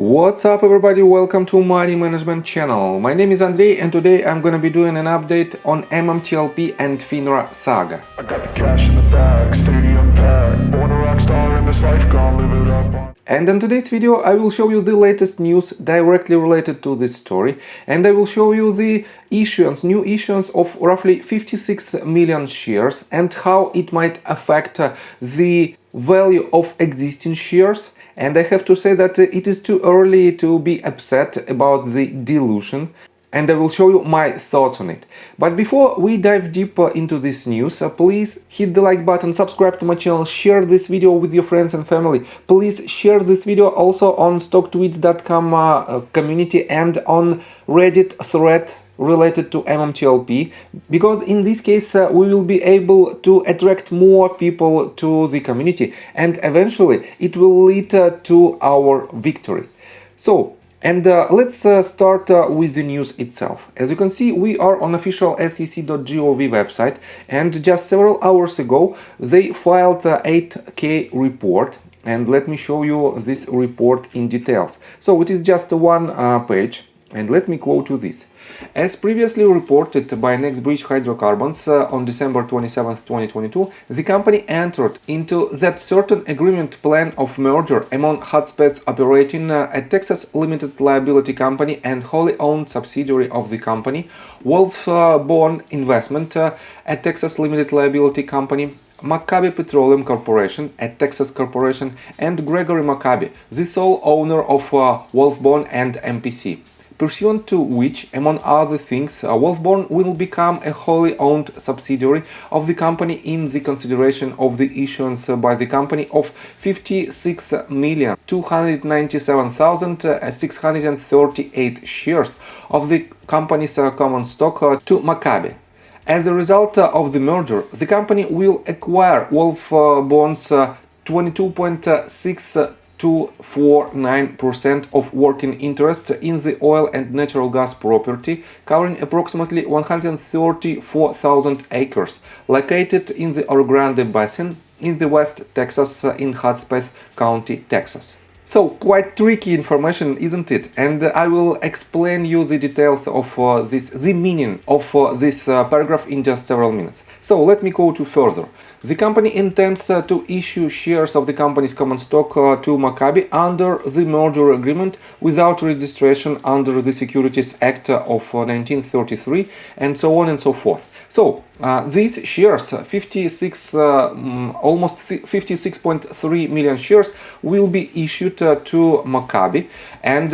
What's up everybody, welcome to Money Management channel. My name is Andrei and today I'm gonna be doing an update on MMTLP and FINRA saga. I got the cash in the bag, stadium packed, born a rock star in this life, gonna live it up. And in today's video I will show you the latest news directly related to this story, and I will show you the new issuance of roughly 56 million shares and how it might affect the value of existing shares. And I have to say that it is too early to be upset about the dilution, and I will show you my thoughts on it. But before we dive deeper into this news, please hit the like button, subscribe to my channel, share this video with your friends and family. Please share this video also on stocktweets.com community and on Reddit thread related to MMTLP, because in this case we will be able to attract more people to the community and eventually it will lead to our victory. So, let's start with the news itself. As you can see, we are on official sec.gov website, and just several hours ago they filed a 8K report, and let me show you this report in details. So it is just one page, and let me quote you this. As previously reported by NextBridge Hydrocarbons on December 27, 2022, the company entered into that certain agreement plan of merger among Hudspeth operating a Texas limited liability company and wholly owned subsidiary of the company, Wolfborn Investment, a Texas limited liability company, Maccabi Petroleum Corporation, a Texas corporation, and Gregory Maccabi, the sole owner of Wolfborn and MPC. Pursuant to which, among other things, Wolfborn will become a wholly owned subsidiary of the company in the consideration of the issuance by the company of 56,297,638 shares of the company's common stock to Maccabi. As a result of the merger, the company will acquire Wolfborn's 22.6249% of working interest in the oil and natural gas property, covering approximately 134,000 acres, located in the Orogrande Basin in the West Texas in Hudspeth County, Texas. So, quite tricky information, isn't it? And I will explain you the details of the meaning of this paragraph in just several minutes. So, let me go to further. The company intends to issue shares of the company's common stock to Maccabi under the merger agreement without registration under the Securities Act of 1933, and so on and so forth. So, these shares, almost 56.3 million shares, will be issued to Maccabi, and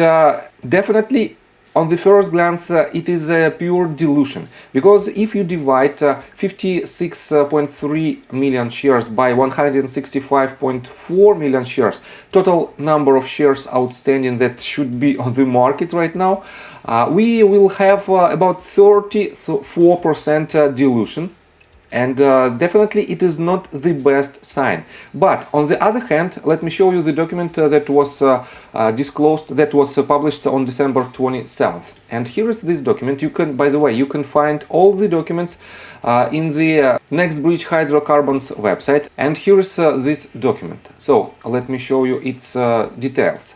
definitely on the first glance it is a pure dilution, because if you divide 56.3 million shares by 165.4 million shares, total number of shares outstanding that should be on the market right now, we will have about 34% dilution, and definitely it is not the best sign. But on the other hand, let me show you the document that was disclosed, that was published on December 27th. And here is this document. You can, by the way, you can find all the documents in the NextBridge Hydrocarbons website, and here is this document. So let me show you its details.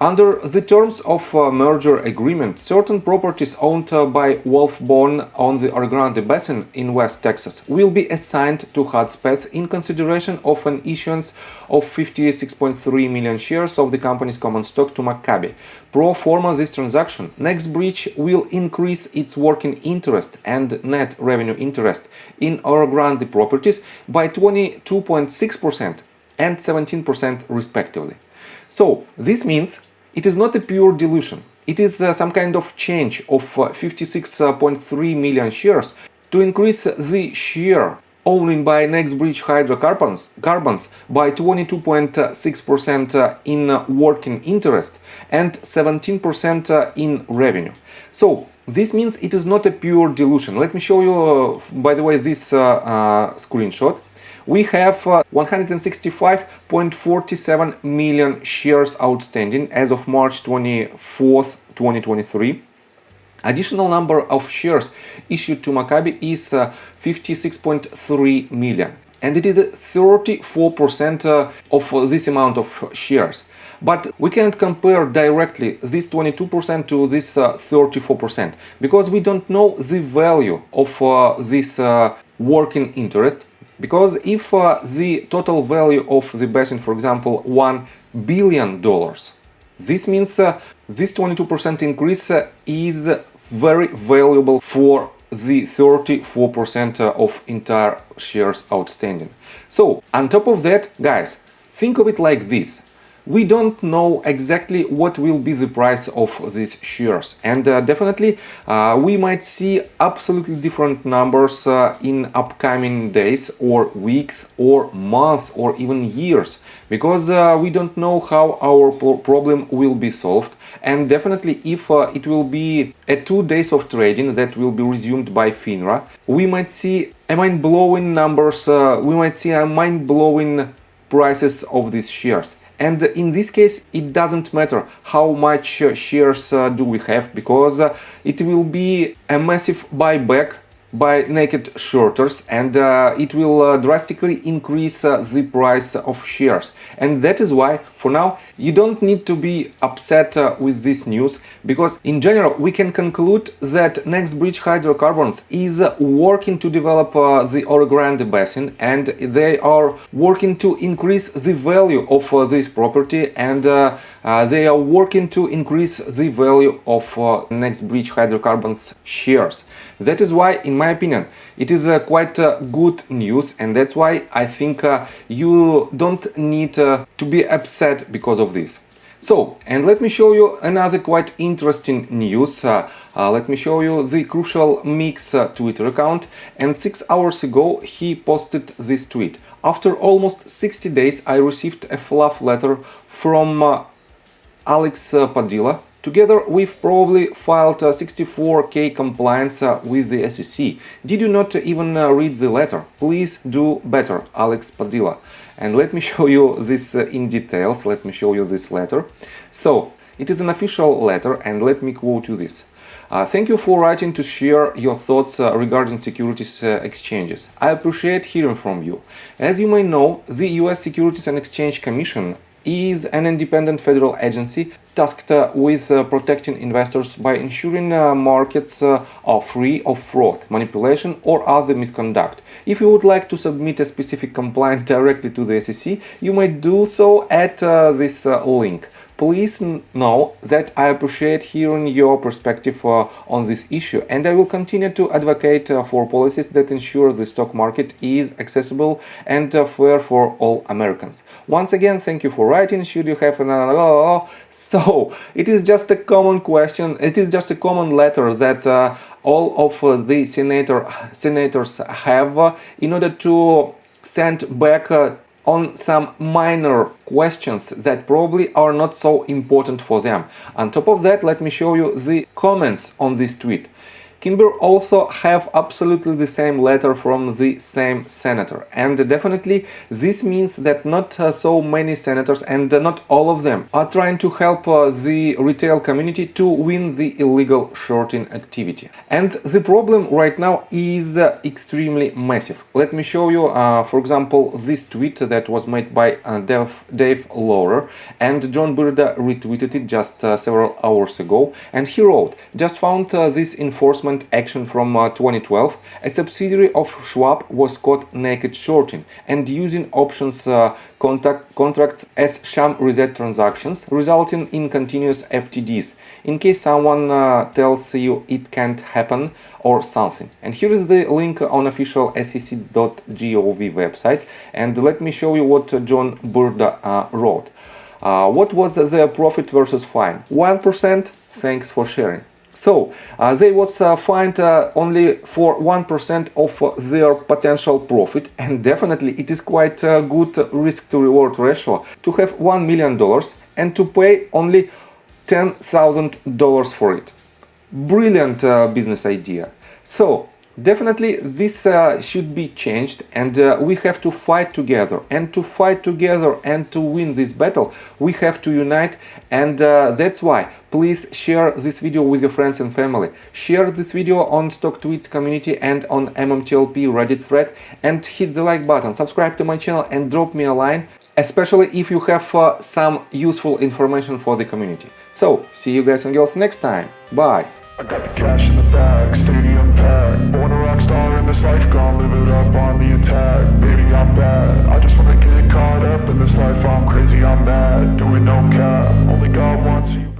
Under the terms of merger agreement, certain properties owned by Wolfborn on the Orogrande Basin in West Texas will be assigned to Hudspeth in consideration of an issuance of 56.3 million shares of the company's common stock to Maccabi. Pro forma this transaction, NextBridge will increase its working interest and net revenue interest in Orogrande properties by 22.6% and 17% respectively. So, this means it is not a pure dilution. It is some kind of change of 56.3 million shares to increase the share owned by NextBridge Hydrocarbons by 22.6% in working interest and 17% in revenue. So, this means it is not a pure dilution. Let me show you, by the way, this screenshot. We have 165.47 million shares outstanding as of March 24th, 2023. Additional number of shares issued to Maccabi is 56.3 million, and it is 34% of this amount of shares. But we can't compare directly this 22% to this 34% because we don't know the value of this working interest. Because if the total value of the basin, for example, $1 billion, this means this 22% increase is very valuable for the 34% of entire shares outstanding. So on top of that, guys, think of it like this. We don't know exactly what will be the price of these shares, and definitely we might see absolutely different numbers in upcoming days or weeks or months or even years, because we don't know how our problem will be solved. And definitely if it will be 2 days of trading that will be resumed by FINRA, we might see a mind-blowing numbers, we might see a mind-blowing prices of these shares. And in this case, it doesn't matter how much shares do we have, because it will be a massive buyback by naked shorters, and it will drastically increase the price of shares. And that is why, for now, you don't need to be upset with this news, because in general we can conclude that NextBridge Hydrocarbons is working to develop the Orogrande Basin, and they are working to increase the value of this property, and they are working to increase the value of NextBridge Hydrocarbons shares. That is why, in my opinion, it is quite good news, and that's why I think you don't need to be upset because of this. So, and let me show you another quite interesting news. Let me show you the Crucial Mix Twitter account, and 6 hours ago he posted this tweet. After almost 60 days I received a fluff letter from Alex Padilla. Together we've probably filed 64k compliance with the SEC. Did you not even read the letter? Please do better, Alex Padilla. And let me show you this in details. Let me show you this letter. So, it is an official letter, and let me quote you this. Thank you for writing to share your thoughts regarding securities exchanges. I appreciate hearing from you. As you may know, the US Securities and Exchange Commission is an independent federal agency tasked with protecting investors by ensuring markets are free of fraud, manipulation or other misconduct. If you would like to submit a specific complaint directly to the SEC, you may do so at this link. Please know that I appreciate hearing your perspective on this issue, and I will continue to advocate for policies that ensure the stock market is accessible and fair for all Americans. Once again, thank you for writing. Should you have an... So, it is just a common question, it is just a common letter that all of the senators have in order to send back on some minor questions that probably are not so important for them. On top of that, let me show you the comments on this tweet. Kimber also have absolutely the same letter from the same senator, and definitely this means that not so many senators, and not all of them, are trying to help the retail community to win the illegal shorting activity. And the problem right now is extremely massive. Let me show you, for example, this tweet that was made by Dave Laurer, and John Burda retweeted it just several hours ago, and he wrote, just found this enforcement action from 2012, a subsidiary of Schwab was caught naked shorting and using options contracts as sham reset transactions, resulting in continuous FTDs, in case someone tells you it can't happen or something. And here is the link on official sec.gov website, and let me show you what John Burda wrote. What was the profit versus fine? 1%? Thanks for sharing. So, they was fined only for 1% of their potential profit, and definitely it is quite a good risk to reward ratio to have $1 million and to pay only $10,000 for it. Brilliant business idea. So, Definitely this should be changed, and we have to fight together. And to fight together and to win this battle, we have to unite, and that's why please share this video with your friends and family. Share this video on Stock Tweets community and on MMTLP Reddit thread, and hit the like button, subscribe to my channel and drop me a line, especially if you have some useful information for the community. So, see you guys and girls next time. Bye! I got the cash in the bag, stadium packed. Born a rock star in this life, gonna live it up on the attack. Baby, I'm bad, I just wanna get caught up in this life. I'm crazy, I'm mad, doing no cap. Only God wants you.